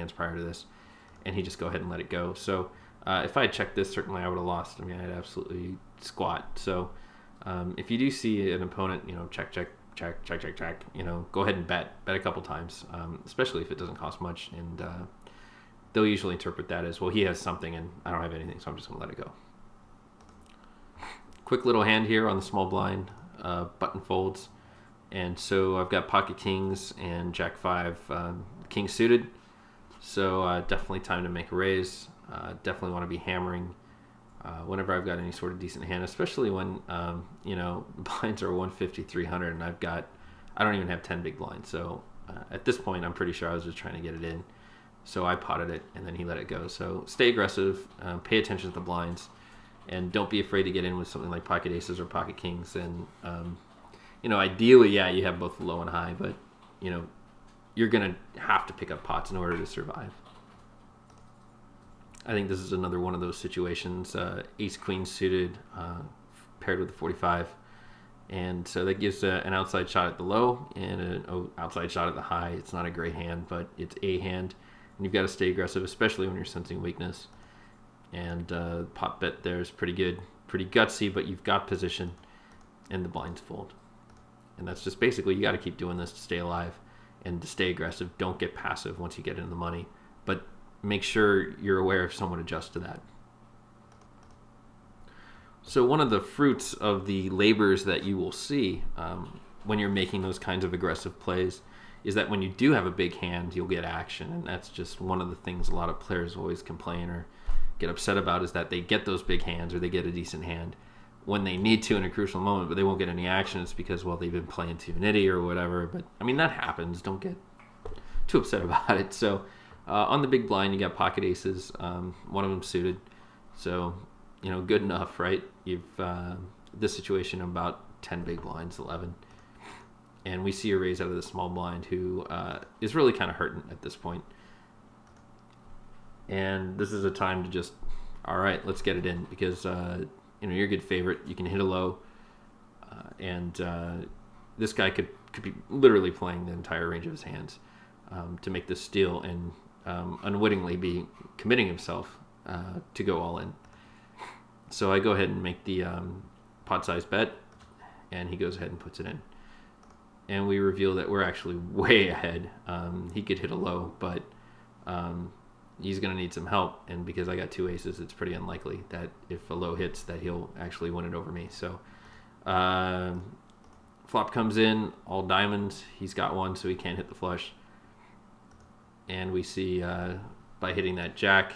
hands prior to this, and he just go ahead and let it go. So if I had checked this, certainly I would have lost. I mean, I'd absolutely squat. So if you do see an opponent, you know, check, you know, go ahead and bet a couple times, especially if it doesn't cost much, and they'll usually interpret that as, well, he has something and I don't have anything, so I'm just gonna let it go. Quick little hand here on the small blind, button folds, and so I've got pocket kings and jack 5 king suited, so definitely time to make a raise. Definitely want to be hammering whenever I've got any sort of decent hand, especially when you know, the blinds are 150, 300, and I don't even have 10 big blinds. So at this point, I'm pretty sure I was just trying to get it in. So I potted it, and then he let it go. So stay aggressive, pay attention to the blinds, and don't be afraid to get in with something like pocket aces or pocket kings. And you know, ideally, yeah, you have both low and high, but you know, you're gonna have to pick up pots in order to survive. I think this is another one of those situations, ace queen suited, paired with a 45, and so that gives an outside shot at the low and an outside shot at the high. It's not a great hand, but it's a hand, and you've got to stay aggressive, especially when you're sensing weakness. And pot bet there is pretty good, pretty gutsy, but you've got position, and the blinds fold. And that's just basically, you got to keep doing this to stay alive and to stay aggressive. Don't get passive once you get into the money, but make sure you're aware if someone adjusts to that. So one of the fruits of the labors that you will see when you're making those kinds of aggressive plays is that when you do have a big hand, you'll get action. And that's just one of the things a lot of players always complain or get upset about, is that they get those big hands or they get a decent hand when they need to in a crucial moment, but they won't get any action. It's because, well, they've been playing too nitty or whatever. But I mean, that happens. Don't get too upset about it. So on the big blind, you got pocket aces, one of them suited. So, you know, good enough, right? You've this situation about 10 big blinds, 11. And we see a raise out of the small blind, who is really kind of hurting at this point. And this is a time to just, all right, let's get it in, because you know, you're a good favorite. You can hit a low, and this guy could be literally playing the entire range of his hands to make this steal, and unwittingly be committing himself to go all in. So I go ahead and make the pot size bet, and he goes ahead and puts it in. And we reveal that we're actually way ahead. He could hit a low, but he's going to need some help. And because I got 2 aces, it's pretty unlikely that if a low hits that he'll actually win it over me. So flop comes in, all diamonds. He's got 1, so he can't hit the flush. And we see by hitting that jack,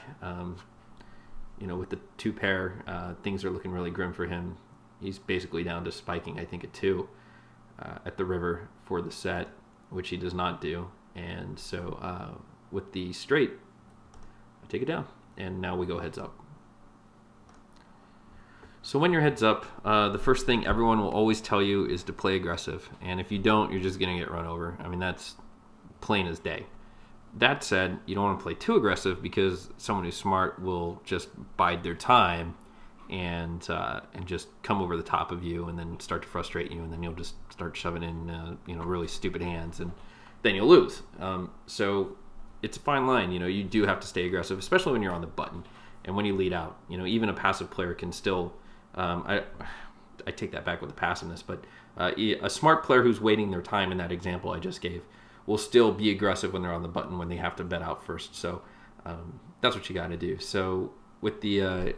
you know, with the 2 pair, things are looking really grim for him. He's basically down to spiking, I think, at 2 at the river for the set, which he does not do. And so with the straight, I take it down, and now we go heads up. So when you're heads up, the first thing everyone will always tell you is to play aggressive. And if you don't, you're just going to get run over. I mean, that's plain as day. That said, you don't want to play too aggressive, because someone who's smart will just bide their time and just come over the top of you and then start to frustrate you, and then you'll just start shoving in you know, really stupid hands, and then you'll lose. So it's a fine line. You know, you do have to stay aggressive, especially when you're on the button and when you lead out. You know, even a passive player can still I take that back with the passiveness, but a smart player who's waiting their time in that example I just gave will still be aggressive when they're on the button, when they have to bet out first. So that's what you got to do. So with the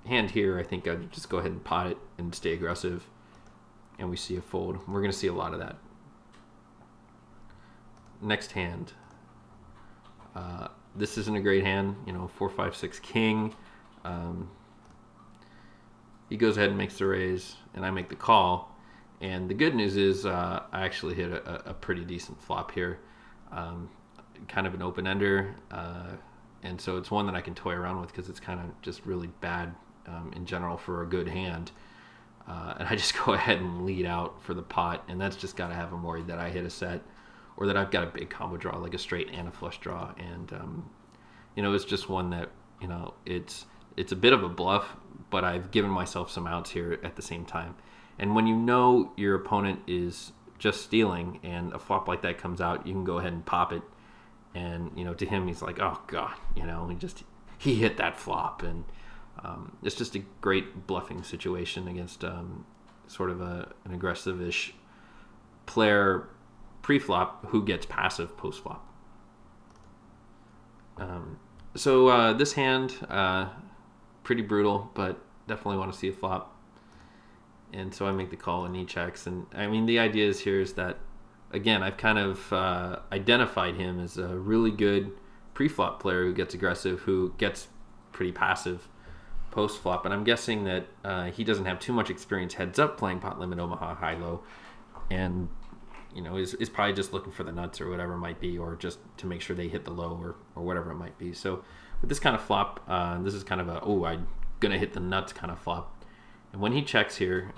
hand here, I think I'd just go ahead and pot it and stay aggressive, and we see a fold. We're going to see a lot of that. Next hand. This isn't a great hand, you know, 4, 5, 6 king. He goes ahead and makes the raise, and I make the call. And the good news is I actually hit a pretty decent flop here, kind of an open-ender, and so it's one that I can toy around with, because it's kind of just really bad in general for a good hand. And I just go ahead and lead out for the pot, and that's just got to have him worried that I hit a set, or that I've got a big combo draw, like a straight and a flush draw. And you know, it's just one that, you know, it's a bit of a bluff, but I've given myself some outs here at the same time. And when you know your opponent is just stealing and a flop like that comes out, you can go ahead and pop it And, to him, he's like, oh, God, he hit that flop. And it's just a great bluffing situation against sort of an aggressive-ish player pre-flop who gets passive post-flop. So this hand, pretty brutal, but definitely want to see a flop. And so I make the call and he checks. And I mean, the idea here is that, again, I've kind of identified him as a really good pre-flop player who gets aggressive, who gets pretty passive post-flop. And I'm guessing that he doesn't have too much experience heads up playing pot limit Omaha high-low, and is probably just looking for the nuts or whatever it might be, or just to make sure they hit the low or whatever it might be. So with this kind of flop, this is kind of a, I'm gonna hit the nuts kind of flop. And when he checks here,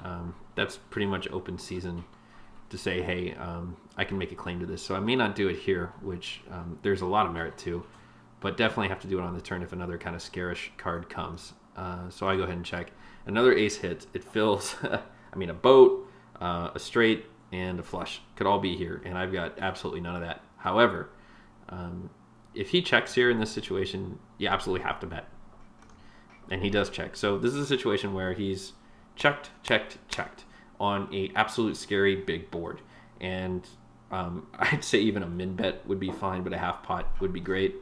that's pretty much open season to say, hey, I can make a claim to this. So I may not do it here, which there's a lot of merit to, but definitely have to do it on the turn if another kind of scarish card comes. So I go ahead and check. Another ace hits. It fills, I mean, a boat, a straight, and a flush could all be here, and I've got absolutely none of that. However, if he checks here in this situation, you absolutely have to bet. And he does check. So this is a situation where he's checked, checked, checked on a absolute scary big board. And I'd say even a min bet would be fine, but a half pot would be great.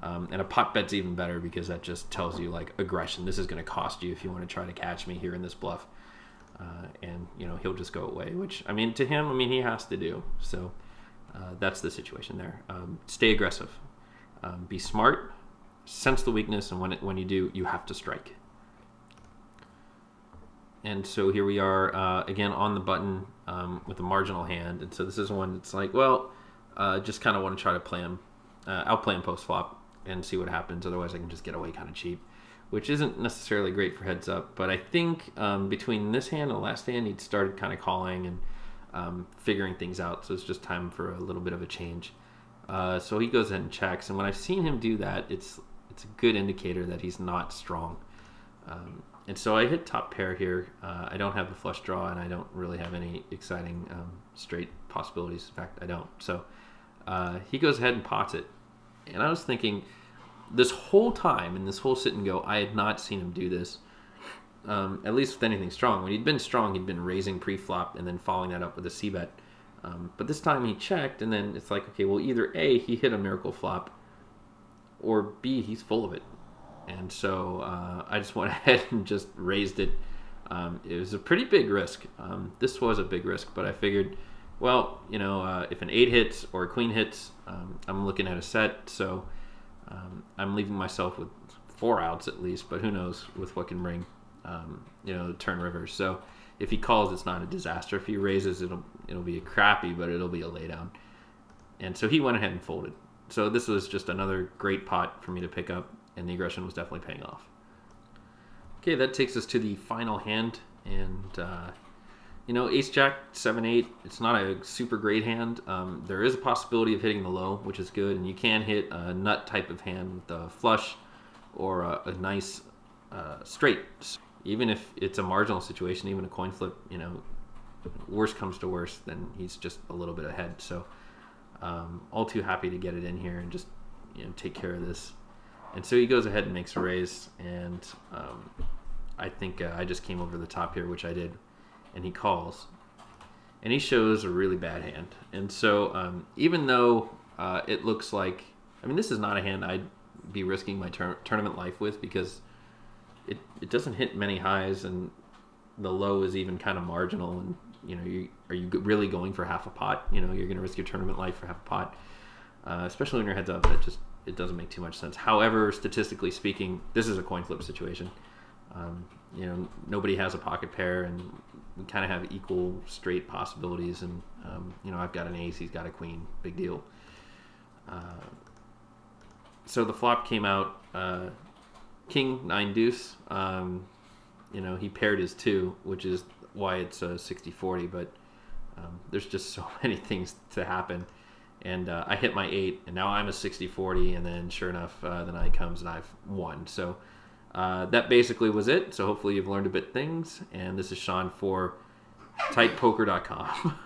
And a pot bet's even better because that just tells you, like, aggression. This is going to cost you if you want to try to catch me here in this bluff. And, he'll just go away, which, I mean, to him, he has to do. So that's the situation there. Stay aggressive. Be smart. Sense the weakness, and when you do, you have to strike. And so here we are, again, on the button with a marginal hand. And so this is one that's like, well, just kind of want to try to play him. I'll play him post-flop and see what happens. Otherwise, I can just get away kind of cheap, which isn't necessarily great for heads up. But I think between this hand and the last hand, he'd started kind of calling and figuring things out. So it's just time for a little bit of a change. So he goes ahead and checks. And when I've seen him do that, it's a good indicator that he's not strong. And so I hit top pair here. I don't have the flush draw, and I don't really have any exciting straight possibilities. In fact, I don't. So he goes ahead and pots it. And I was thinking, this whole time, in this whole sit and go, I had not seen him do this, at least with anything strong. When he'd been strong, he'd been raising pre-flop and then following that up with a c-bet. But this time he checked, and then it's like, okay, well, either A, he hit a miracle flop, or B, he's full of it. And so I just went ahead and just raised it. It was a pretty big risk. This was a big risk, but I figured, well, if an 8 hits or a queen hits, I'm looking at a set, so I'm leaving myself with 4 outs at least, but who knows with what can bring, the turn river. So if he calls, it's not a disaster. If he raises, it'll be a crappy, but it'll be a laydown. And so he went ahead and folded. So this was just another great pot for me to pick up, and the aggression was definitely paying off. Okay, that takes us to the final hand, and ace jack 7-8. It's not a super great hand. There is a possibility of hitting the low, which is good, and you can hit a nut type of hand with a flush or a nice straight. Even if it's a marginal situation, even a coin flip, worst comes to worst, then he's just a little bit ahead. So all too happy to get it in here and just take care of this. And so he goes ahead and makes a raise, and I think I just came over the top here, which I did, and he calls, and he shows a really bad hand. And so even though it looks like, this is not a hand I'd be risking my tournament life with, because it doesn't hit many highs, and the low is even kind of marginal, and are you really going for half a pot? You're going to risk your tournament life for half a pot, especially when your head's up. It doesn't make too much sense. However, statistically speaking, this is a coin flip situation. Nobody has a pocket pair, and we kind of have equal straight possibilities. And I've got an ace, he's got a queen, big deal. So the flop came out king 9 deuce. He paired his 2, which is why it's 60-40. But there's just so many things to happen. And I hit my 8, and now I'm a 60-40, and then sure enough, the 9 comes, and I've won. So that basically was it. So hopefully you've learned a bit things, and this is Sean for tightpoker.com.